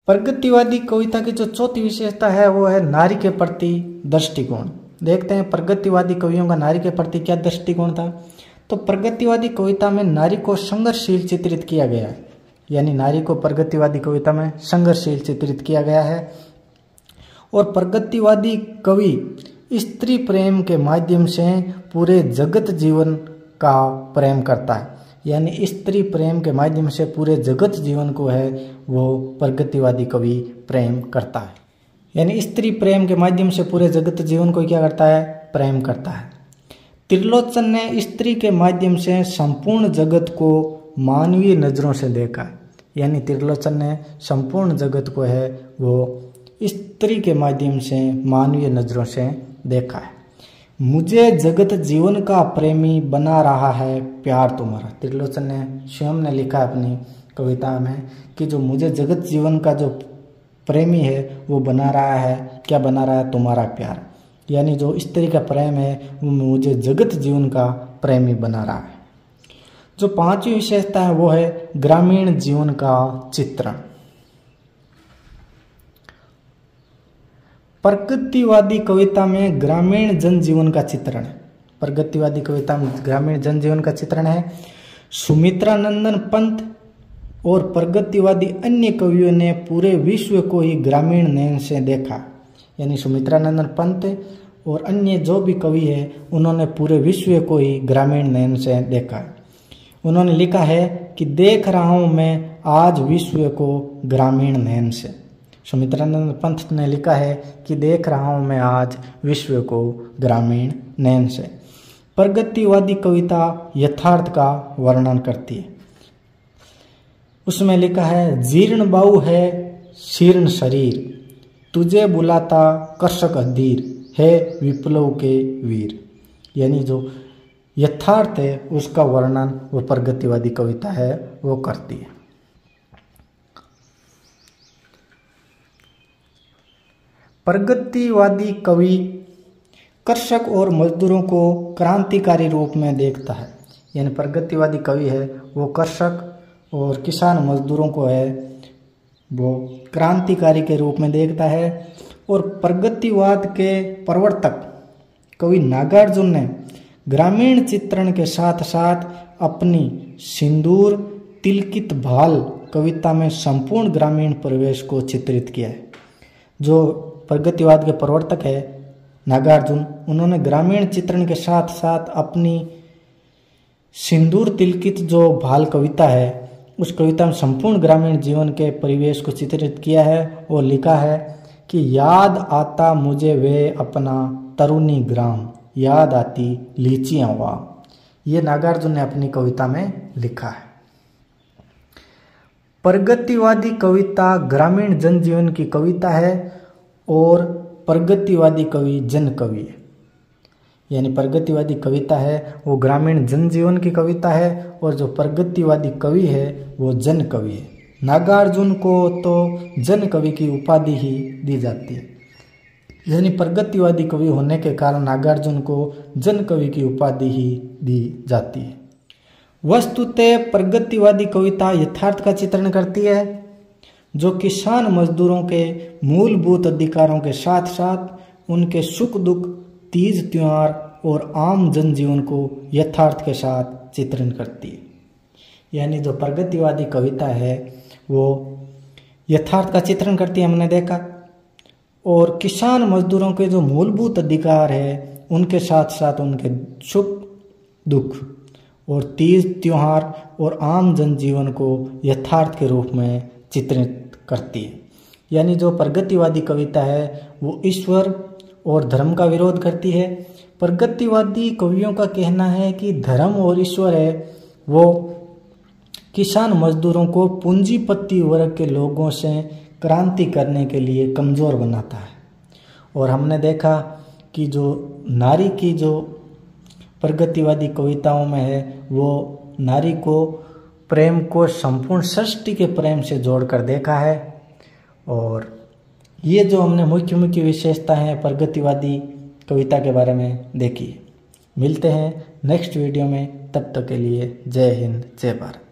प्रगतिवादी कविता की जो चौथी विशेषता है वो है नारी के प्रति दृष्टिकोण। देखते हैं प्रगतिवादी कवियों का नारी के प्रति क्या दृष्टिकोण था। तो प्रगतिवादी कविता में नारी को संघर्षशील चित्रित किया गया है, यानी नारी को प्रगतिवादी कविता में संघर्षशील चित्रित किया गया है। और प्रगतिवादी कवि स्त्री प्रेम के माध्यम से पूरे जगत जीवन का प्रेम करता है, यानी स्त्री प्रेम के माध्यम से पूरे जगत जीवन को है वो प्रगतिवादी कवि प्रेम करता है, यानी स्त्री प्रेम के माध्यम से पूरे जगत जीवन को क्या करता है, प्रेम करता है। त्रिलोचन ने स्त्री के माध्यम से संपूर्ण जगत को मानवीय नजरों से देखा है, यानी त्रिलोचन ने संपूर्ण जगत को है वो स्त्री के माध्यम से मानवीय नजरों से देखा है। मुझे जगत जीवन का प्रेमी बना रहा है प्यार तुम्हारा। त्रिलोचन ने स्वयं ने लिखा अपनी कविता में कि जो मुझे जगत जीवन का जो प्रेमी है वो बना रहा है, क्या बना रहा है, तुम्हारा प्यार, यानी जो स्त्री का प्रेम है वो मुझे जगत जीवन का प्रेमी बना रहा है। जो पांचवी विशेषता है वो है ग्रामीण जीवन का चित्रण। प्रगतिवादी कविता में ग्रामीण जनजीवन का चित्रण है। प्रगतिवादी कविता में ग्रामीण जनजीवन का चित्रण है। सुमित्रानंदन पंत और प्रगतिवादी अन्य कवियों ने पूरे विश्व को ही ग्रामीण नयन से देखा, यानी सुमित्रानंदन पंत और अन्य जो भी कवि है उन्होंने पूरे विश्व को ही ग्रामीण नयन से देखा। उन्होंने लिखा है कि देख रहा हूं मैं आज विश्व को ग्रामीण नयन से। सुमित्रानंद पंत ने लिखा है कि देख रहा हूं मैं आज विश्व को ग्रामीण नयन से। प्रगतिवादी कविता यथार्थ का वर्णन करती है। उसमें लिखा है जीर्ण बाहु है शीर्ण शरीर, तुझे बुलाता कर्षक अधीर, है विप्लव के वीर, यानी जो यथार्थ है उसका वर्णन वो प्रगतिवादी कविता है वो करती है। प्रगतिवादी कवि कृषक और मजदूरों को क्रांतिकारी रूप में देखता है, यानी प्रगतिवादी कवि है वो कृषक और किसान मजदूरों को है वो क्रांतिकारी के रूप में देखता है। और प्रगतिवाद के प्रवर्तक कवि नागार्जुन ने ग्रामीण चित्रण के साथ साथ अपनी सिंदूर तिलकित भाल कविता में संपूर्ण ग्रामीण परिवेश को चित्रित किया है। जो प्रगतिवाद के प्रवर्तक है नागार्जुन, उन्होंने ग्रामीण चित्रण के साथ साथ अपनी सिंदूर तिलकित जो भाल कविता है उस कविता में संपूर्ण ग्रामीण जीवन के परिवेश को चित्रित किया है और लिखा है कि याद आता मुझे वे अपना तरुणी ग्राम, याद आती लीचियां वाम। ये नागार्जुन ने अपनी कविता में लिखा है। प्रगतिवादी कविता ग्रामीण जनजीवन की कविता है और प्रगतिवादी कवि जन कवि है, यानी प्रगतिवादी कविता है वो ग्रामीण जनजीवन की कविता है और जो प्रगतिवादी कवि है वो जन कवि है। नागार्जुन को तो जन कवि की उपाधि ही दी जाती है, यानी प्रगतिवादी कवि होने के कारण नागार्जुन को जन कवि की उपाधि ही दी जाती है। वस्तुतः प्रगतिवादी कविता यथार्थ का चित्रण करती है जो किसान मजदूरों के मूलभूत अधिकारों के साथ साथ उनके सुख दुख, तीज त्योहार और आम जनजीवन को यथार्थ के साथ चित्रण करती है। यानी जो प्रगतिवादी कविता है वो यथार्थ का चित्रण करती है, हमने देखा, और किसान मजदूरों के जो मूलभूत अधिकार है उनके साथ साथ उनके सुख दुख और तीज त्योहार और आम जनजीवन को यथार्थ के रूप में चित्रित करती है। यानी जो प्रगतिवादी कविता है वो ईश्वर और धर्म का विरोध करती है। प्रगतिवादी कवियों का कहना है कि धर्म और ईश्वर है वो किसान मजदूरों को पूंजीपति वर्ग के लोगों से क्रांति करने के लिए कमज़ोर बनाता है। और हमने देखा कि जो नारी की जो प्रगतिवादी कविताओं में है वो नारी को प्रेम को संपूर्ण सृष्टि के प्रेम से जोड़कर देखा है। और ये जो हमने मुख्य मुख्य विशेषता हैं प्रगतिवादी कविता के बारे में देखी। मिलते हैं नेक्स्ट वीडियो में, तब तक के लिए जय हिंद जय भारत।